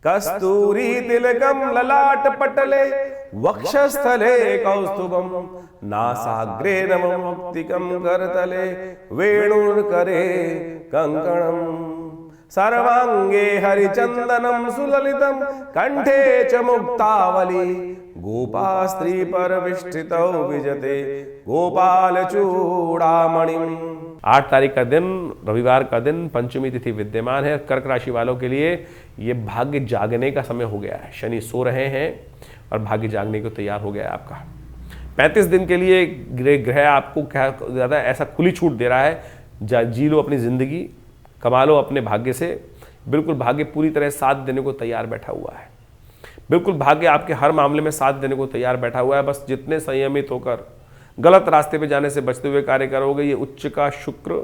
कस्तूरी तिलकम ललाट पटले वक्षस्थले कौस्तुभम नासाग्रे नमः मुक्तिकम करतले वेणुर्करे कंकणम सर्वांगे हरिचंदनम सुललितम कंठे च मुक्तावली गोपा स्त्री परविष्ठितौ विजते गोपाल चूड़ामणिम। 8 तारीख का दिन, रविवार का दिन, पंचमी तिथि विद्यमान है। कर्क राशि वालों के लिए ये भाग्य जागने का समय हो गया है। शनि सो रहे हैं और भाग्य जागने को तैयार हो गया है आपका। 35 दिन के लिए ग्रह आपको क्या ज़्यादा ऐसा खुली छूट दे रहा है, जी लो अपनी ज़िंदगी, कमा लो अपने भाग्य से। बिल्कुल भाग्य पूरी तरह साथ देने को तैयार बैठा हुआ है। बिल्कुल भाग्य आपके हर मामले में साथ देने को तैयार बैठा हुआ है। बस जितने संयमित होकर गलत रास्ते पे जाने से बचते हुए कार्य करोगे, ये उच्च का शुक्र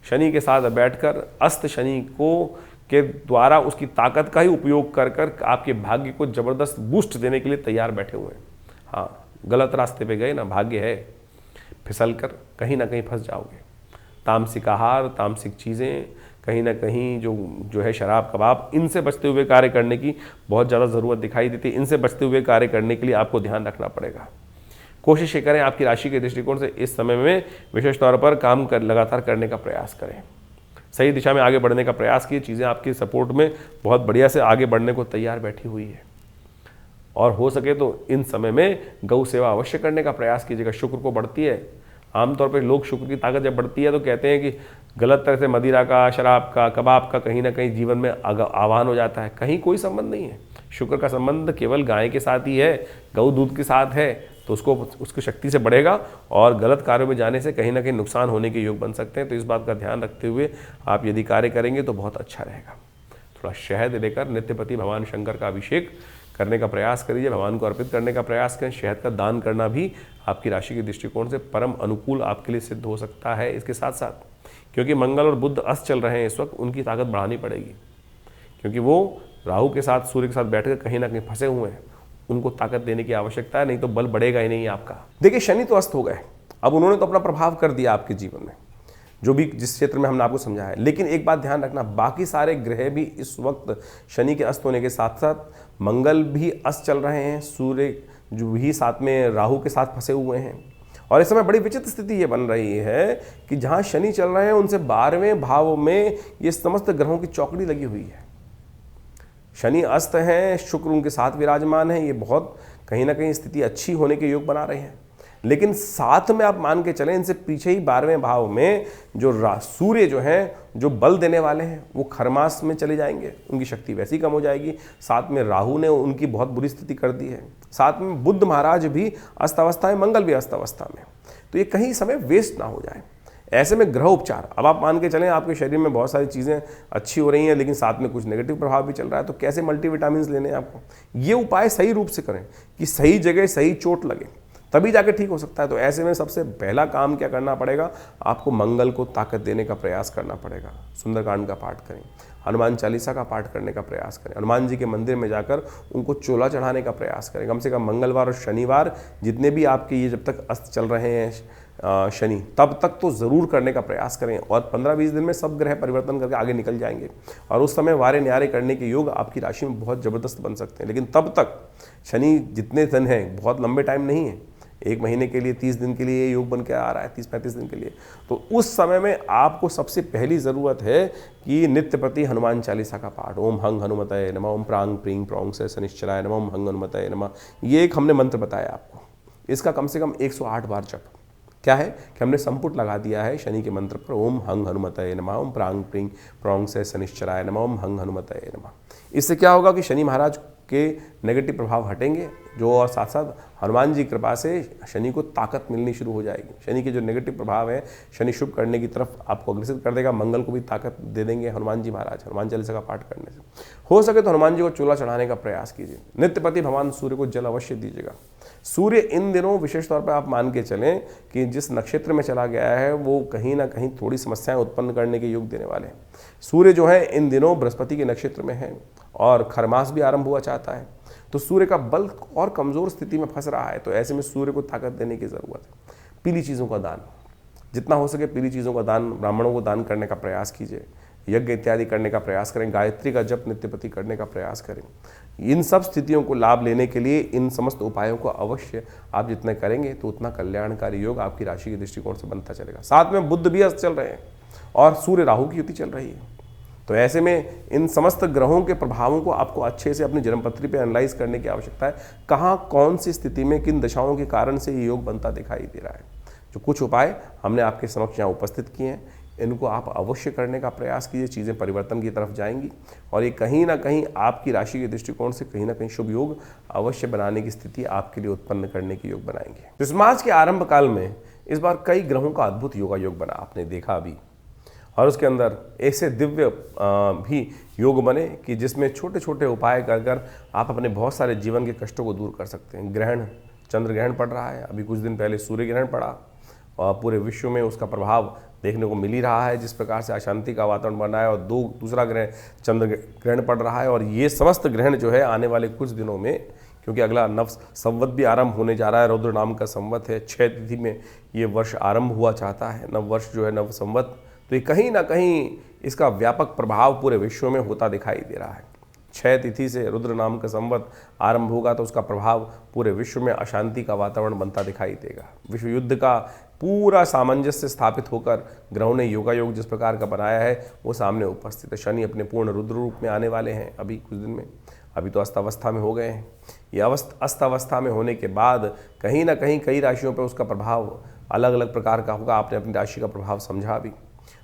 शनि के साथ बैठकर अस्त शनि को के द्वारा उसकी ताकत का ही उपयोग कर कर आपके भाग्य को जबरदस्त बूस्ट देने के लिए तैयार बैठे हुए हैं। हाँ, गलत रास्ते पे गए ना, भाग्य है, फिसल कर कहीं ना कहीं फंस जाओगे। तामसिक आहार, तामसिक चीज़ें, कहीं ना कहीं जो है शराब कबाब, इनसे बचते हुए कार्य करने की बहुत ज़्यादा ज़रूरत दिखाई देती है। इनसे बचते हुए कार्य करने के लिए आपको ध्यान रखना पड़ेगा। कोशिश ये करें आपकी राशि के दृष्टिकोण से इस समय में विशेष तौर पर काम लगातार करने का प्रयास करें। सही दिशा में आगे बढ़ने का प्रयास कीजिए। चीज़ें आपकी सपोर्ट में बहुत बढ़िया से आगे बढ़ने को तैयार बैठी हुई है। और हो सके तो इन समय में गौ सेवा अवश्य करने का प्रयास कीजिएगा। शुक्र को बढ़ती है। आमतौर पर लोग शुक्र की ताकत जब बढ़ती है तो कहते हैं कि गलत तरह से मदिरा का, शराब का, कबाब का कहीं ना कहीं जीवन में आह्वान हो जाता है। कहीं कोई संबंध नहीं है। शुक्र का संबंध केवल गाय के साथ ही है, गौ दूध के साथ है, तो उसकी शक्ति से बढ़ेगा और गलत कार्यों में जाने से कहीं ना कहीं नुकसान होने के योग बन सकते हैं। तो इस बात का ध्यान रखते हुए आप यदि कार्य करेंगे तो बहुत अच्छा रहेगा। थोड़ा शहद लेकर नित्यपति भगवान शंकर का अभिषेक करने का प्रयास करिए, भगवान को अर्पित करने का प्रयास करें। शहद का दान करना भी आपकी राशि के दृष्टिकोण से परम अनुकूल आपके लिए सिद्ध हो सकता है। इसके साथ साथ क्योंकि मंगल और बुध अस्त चल रहे हैं इस वक्त, उनकी ताकत बढ़ानी पड़ेगी, क्योंकि वो राहु के साथ, सूर्य के साथ बैठकर कहीं ना कहीं फंसे हुए हैं। उनको ताकत देने की आवश्यकता है, नहीं तो बल बढ़ेगा ही नहीं आपका। देखिए, शनि तो अस्त हो गए, अब उन्होंने तो अपना प्रभाव कर दिया आपके जीवन में, जो भी जिस क्षेत्र में हमने आपको समझाया है। लेकिन एक बात ध्यान रखना, बाकी सारे ग्रह भी इस वक्त शनि के अस्त होने के साथ साथ मंगल भी अस्त चल रहे हैं, सूर्य जो भी साथ में राहु के साथ फंसे हुए हैं। और इस समय बड़ी विचित्र स्थिति ये बन रही है कि जहाँ शनि चल रहे हैं उनसे 12वें भाव में ये समस्त ग्रहों की चौकड़ी लगी हुई है। शनि अस्त हैं, शुक्र उनके साथ विराजमान है। ये बहुत कहीं ना कहीं स्थिति अच्छी होने के योग बना रहे हैं। लेकिन साथ में आप मान के चलें, इनसे पीछे ही 12वें भाव में जो सूर्य जो हैं, जो बल देने वाले हैं, वो खरमास में चले जाएंगे, उनकी शक्ति वैसी कम हो जाएगी। साथ में राहु ने उनकी बहुत बुरी स्थिति कर दी है। साथ में बुध महाराज भी अस्त अवस्था है, मंगल भी अस्त अवस्था में। तो ये कहीं समय वेस्ट ना हो जाए। ऐसे में ग्रह उपचार, अब आप मान के चलें आपके शरीर में बहुत सारी चीज़ें अच्छी हो रही हैं, लेकिन साथ में कुछ नेगेटिव प्रभाव भी चल रहा है, तो कैसे मल्टीविटामिन्स लेने हैं आपको। ये उपाय सही रूप से करें कि सही जगह सही चोट लगे, तभी जाके ठीक हो सकता है। तो ऐसे में सबसे पहला काम क्या करना पड़ेगा, आपको मंगल को ताकत देने का प्रयास करना पड़ेगा। सुंदरकांड का पाठ करें, हनुमान चालीसा का पाठ करने का प्रयास करें, हनुमान जी के मंदिर में जाकर उनको चोला चढ़ाने का प्रयास करें। कम से कम मंगलवार और शनिवार जितने भी आपके ये जब तक अस्त चल रहे हैं शनि, तब तक तो ज़रूर करने का प्रयास करें। और 15-20 दिन में सब ग्रह परिवर्तन करके आगे निकल जाएंगे और उस समय वारे न्यारे करने के योग आपकी राशि में बहुत ज़बरदस्त बन सकते हैं। लेकिन तब तक शनि जितने दिन हैं, बहुत लंबे टाइम नहीं है, 1 महीने के लिए, 30 दिन के लिए योग बन के आ रहा है, 30-35 दिन के लिए। तो उस समय में आपको सबसे पहली ज़रूरत है कि नित्यप्रति हनुमान चालीसा का पाठ, ओम हंग हनुमतये नमः, ओम प्रांग प्रींग प्रौंग से शनिश्चराय नमः, ओम हंग हनुमतये नमः, ये एक हमने मंत्र बताया आपको। इसका कम से कम 108 बार जप। क्या है कि हमने संपुट लगा दिया है शनि के मंत्र पर, ओम हंग हनुमतये नमः, ओम प्रांग प्रींग प्रौंग से शनिश्चराय नमः, ओम हंग हनुमतये नमः। इससे क्या होगा कि शनि महाराज के नेगेटिव प्रभाव हटेंगे जो, और साथ साथ हनुमान जी कृपा से शनि को ताकत मिलनी शुरू हो जाएगी। शनि के जो नेगेटिव प्रभाव है, शनि शुभ करने की तरफ आपको अग्रसित कर देगा। मंगल को भी ताकत दे देंगे हनुमान जी महाराज, हनुमान चालीसा का पाठ करने से। हो सके तो हनुमान जी को चूल्हा चढ़ाने का प्रयास कीजिए। नित्यपति भगवान सूर्य को जल अवश्य दीजिएगा। सूर्य इन दिनों विशेष तौर पर आप मान के चलें कि जिस नक्षत्र में चला गया है वो कहीं ना कहीं थोड़ी समस्याएं उत्पन्न करने के योग देने वाले हैं। सूर्य जो है इन दिनों बृहस्पति के नक्षत्र में है और खरमास भी आरंभ हुआ चाहता है, तो सूर्य का बल और कमज़ोर स्थिति में फंस रहा है। तो ऐसे में सूर्य को ताकत देने की ज़रूरत है। पीली चीज़ों का दान, जितना हो सके पीली चीज़ों का दान ब्राह्मणों को दान करने का प्रयास कीजिए। यज्ञ इत्यादि करने का प्रयास करें, गायत्री का जप नित्यप्रति करने का प्रयास करें। इन सब स्थितियों को लाभ लेने के लिए इन समस्त उपायों को अवश्य आप जितने करेंगे तो उतना कल्याणकारी योग आपकी राशि के दृष्टिकोण से बनता चलेगा। साथ में बुध भी अस्त चल रहे हैं और सूर्य राहु की युति चल रही है। तो ऐसे में इन समस्त ग्रहों के प्रभावों को आपको अच्छे से अपनी जन्मपत्री पे एनालाइज करने की आवश्यकता है। कहाँ कौन सी स्थिति में किन दशाओं के कारण से ये योग बनता दिखाई दे रहा है। जो कुछ उपाय हमने आपके समक्ष यहाँ उपस्थित किए हैं, इनको आप अवश्य करने का प्रयास कीजिए। चीज़ें परिवर्तन की तरफ जाएंगी और ये कहीं ना कहीं आपकी राशि के दृष्टिकोण से कहीं ना कहीं शुभ योग अवश्य बनाने की स्थिति आपके लिए उत्पन्न करने की योग बनाएंगे। तो इस मास के आरंभ काल में इस बार कई ग्रहों का अद्भुत योगा योग बना, आपने देखा अभी, और उसके अंदर ऐसे दिव्य भी योग बने कि जिसमें छोटे छोटे उपाय कर कर आप अपने बहुत सारे जीवन के कष्टों को दूर कर सकते हैं। ग्रहण, चंद्र ग्रहण पड़ रहा है, अभी कुछ दिन पहले सूर्य ग्रहण पड़ा और पूरे विश्व में उसका प्रभाव देखने को मिल ही रहा है। जिस प्रकार से अशांति का वातावरण बना है और दूसरा ग्रहण चंद्र ग्रहण पड़ रहा है, और ये समस्त ग्रहण जो है आने वाले कुछ दिनों में, क्योंकि अगला नव संवत भी आरंभ होने जा रहा है, रुद्र नाम का संवत है, 6 तिथि में ये वर्ष आरंभ हुआ चाहता है, नव वर्ष जो है नव संवत। तो ये कहीं ना कहीं इसका व्यापक प्रभाव पूरे विश्व में होता दिखाई दे रहा है। 6 तिथि से रुद्र नाम का संवत आरंभ होगा तो उसका प्रभाव पूरे विश्व में अशांति का वातावरण बनता दिखाई देगा। विश्व युद्ध का पूरा सामंजस्य स्थापित होकर ग्रहों ने योगा योग जिस प्रकार का बनाया है वो सामने उपस्थित है। शनि अपने पूर्ण रुद्र रूप में आने वाले हैं अभी कुछ दिन में, अभी तो अस्थावस्था में हो गए हैं। ये अस्थावस्था में होने के बाद कहीं ना कहीं कई राशियों पर उसका प्रभाव अलग अलग प्रकार का होगा। आपने अपनी राशि का प्रभाव समझा भी,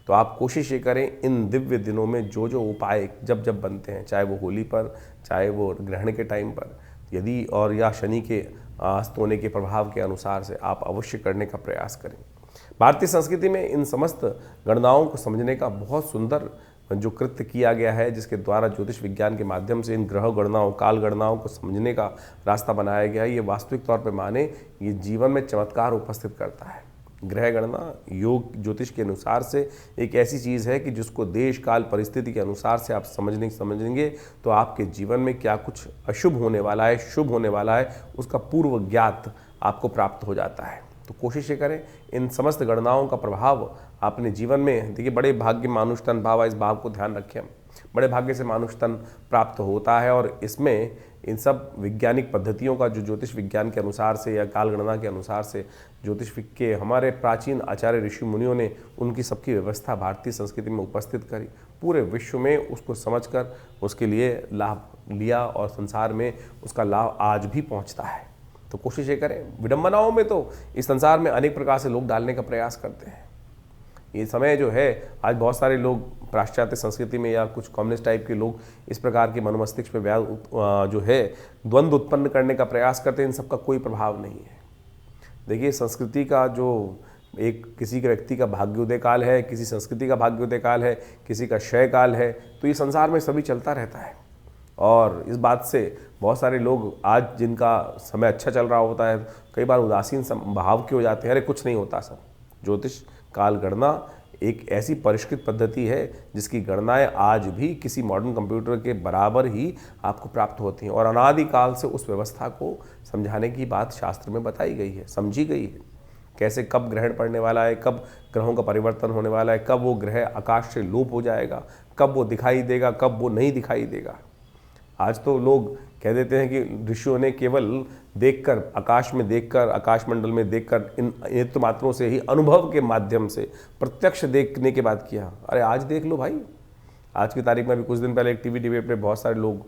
तो आप कोशिश ये करें इन दिव्य दिनों में जो जो उपाय जब जब बनते हैं, चाहे वो होली पर, चाहे वो ग्रहण के टाइम पर, यदि और या शनि के अस्त होने के प्रभाव के अनुसार से आप अवश्य करने का प्रयास करें। भारतीय संस्कृति में इन समस्त गणनाओं को समझने का बहुत सुंदर जो कृत्य किया गया है, जिसके द्वारा ज्योतिष विज्ञान के माध्यम से इन ग्रह गणनाओं, काल गणनाओं को समझने का रास्ता बनाया गया है। ये वास्तविक तौर पर माने ये जीवन में चमत्कार उपस्थित करता है। ग्रह गणना योग ज्योतिष के अनुसार से एक ऐसी चीज़ है कि जिसको देश काल परिस्थिति के अनुसार से आप समझेंगे तो आपके जीवन में क्या कुछ अशुभ होने वाला है, शुभ होने वाला है, उसका पूर्व ज्ञात आपको प्राप्त हो जाता है। तो कोशिश ये करें इन समस्त गणनाओं का प्रभाव अपने जीवन में, देखिए बड़े भाग्य मानुषतन भाव, इस भाव को ध्यान रखें, बड़े भाग्य से मानुषतन प्राप्त होता है। और इसमें इन सब वैज्ञानिक पद्धतियों का जो ज्योतिष विज्ञान के अनुसार से या काल गणना के अनुसार से ज्योतिष के हमारे प्राचीन आचार्य ऋषि मुनियों ने उनकी सबकी व्यवस्था भारतीय संस्कृति में उपस्थित करी, पूरे विश्व में उसको समझकर उसके लिए लाभ लिया और संसार में उसका लाभ आज भी पहुंचता है। तो कोशिश ये करें। विडंबनाओं में तो इस संसार में अनेक प्रकार से लोग डालने का प्रयास करते हैं। ये समय जो है आज बहुत सारे लोग पाश्चात्य संस्कृति में या कुछ कम्युनिस्ट टाइप के लोग इस प्रकार के मनोमस्तिष्क पे जो है द्वंद्व उत्पन्न करने का प्रयास करते हैं। इन सबका कोई प्रभाव नहीं है। देखिए संस्कृति का जो एक किसी के व्यक्ति का भाग्योदय काल है, किसी संस्कृति का भाग्योदय काल है, किसी का क्षय काल है, तो ये संसार में सभी चलता रहता है। और इस बात से बहुत सारे लोग आज जिनका समय अच्छा चल रहा होता है कई बार उदासीन भाव के हो जाते हैं, अरे कुछ नहीं होता सब। ज्योतिष काल गणना एक ऐसी परिष्कृत पद्धति है जिसकी गणनाएं आज भी किसी मॉडर्न कंप्यूटर के बराबर ही आपको प्राप्त होती हैं। और अनादिकाल से उस व्यवस्था को समझाने की बात शास्त्र में बताई गई है, समझी गई है। कैसे कब ग्रहण पड़ने वाला है, कब ग्रहों का परिवर्तन होने वाला है, कब वो ग्रह आकाश से लोप हो जाएगा, कब वो दिखाई देगा, कब वो नहीं दिखाई देगा। आज तो लोग कह देते हैं कि ऋषियों ने केवल देखकर, आकाश में देखकर, आकाश मंडल में देखकर, इन नेत्र मात्रों से ही अनुभव के माध्यम से प्रत्यक्ष देखने के बाद किया। अरे आज देख लो भाई, आज की तारीख में भी कुछ दिन पहले एक टीवी डिबेट पे बहुत सारे लोग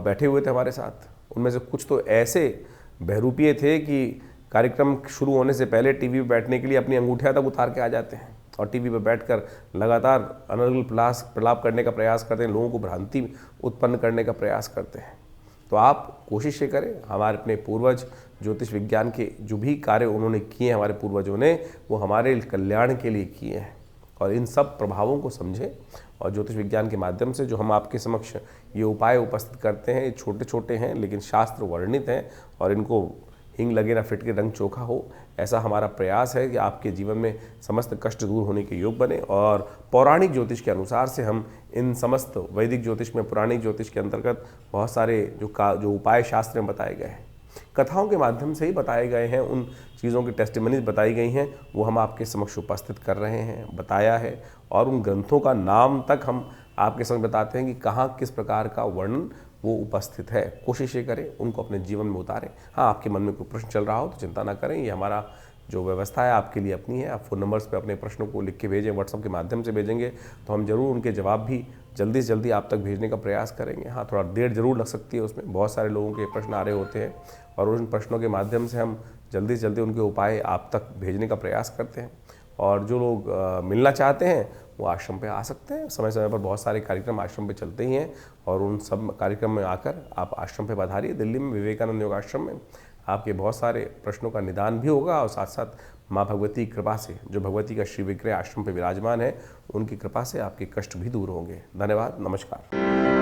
बैठे हुए थे हमारे साथ। उनमें से कुछ तो ऐसे बहरूपिये थे कि कार्यक्रम शुरू होने से पहले टीवी पे बैठने के लिए अपनी अंगूठियाँ तक उतार के आ जाते हैं और टीवी पर बैठकर लगातार अनर्गल प्रलाप करने का प्रयास करते हैं, लोगों को भ्रांति उत्पन्न करने का प्रयास करते हैं। तो आप कोशिश ये करें, हमारे अपने पूर्वज ज्योतिष विज्ञान के जो भी कार्य उन्होंने किए हैं, हमारे पूर्वजों ने, वो हमारे कल्याण के लिए किए हैं। और इन सब प्रभावों को समझें और ज्योतिष विज्ञान के माध्यम से जो हम आपके समक्ष ये उपाय उपस्थित करते हैं, ये छोटे छोटे हैं लेकिन शास्त्र वर्णित हैं और इनको हिंग लगे ना फिट के रंग चोखा हो, ऐसा हमारा प्रयास है कि आपके जीवन में समस्त कष्ट दूर होने के योग बने। और पौराणिक ज्योतिष के अनुसार से हम इन समस्त वैदिक ज्योतिष में, पौराणिक ज्योतिष के अंतर्गत बहुत सारे जो उपाय शास्त्र में बताए गए हैं कथाओं के माध्यम से ही बताए गए हैं, उन चीज़ों की टेस्टिमनीज बताई गई हैं, वो हम आपके समक्ष उपस्थित कर रहे हैं, बताया है। और उन ग्रंथों का नाम तक हम आपके समझ बताते हैं कि कहाँ किस प्रकार का वर्णन वो उपस्थित है। कोशिश ये करें उनको अपने जीवन में उतारें। हाँ, आपके मन में कोई प्रश्न चल रहा हो तो चिंता ना करें, ये हमारा जो व्यवस्था है आपके लिए अपनी है। आप फ़ोन नंबर्स पे अपने प्रश्नों को लिख के भेजें, व्हाट्सएप के माध्यम से भेजेंगे तो हम ज़रूर उनके जवाब भी जल्दी से जल्दी आप तक भेजने का प्रयास करेंगे। हाँ, थोड़ा देर ज़रूर लग सकती है उसमें, बहुत सारे लोगों के प्रश्न आ रहे होते हैं और उन प्रश्नों के माध्यम से हम जल्दी से जल्दी उनके उपाय आप तक भेजने का प्रयास करते हैं। और जो लोग मिलना चाहते हैं वो आश्रम पे आ सकते हैं। समय समय पर बहुत सारे कार्यक्रम आश्रम पे चलते ही हैं और उन सब कार्यक्रम में आकर आप आश्रम पे पधारिए। दिल्ली में विवेकानंद योगाश्रम में आपके बहुत सारे प्रश्नों का निदान भी होगा और साथ साथ माँ भगवती की कृपा से, जो भगवती का श्री विग्रह आश्रम पे विराजमान है, उनकी कृपा से आपके कष्ट भी दूर होंगे। धन्यवाद, नमस्कार।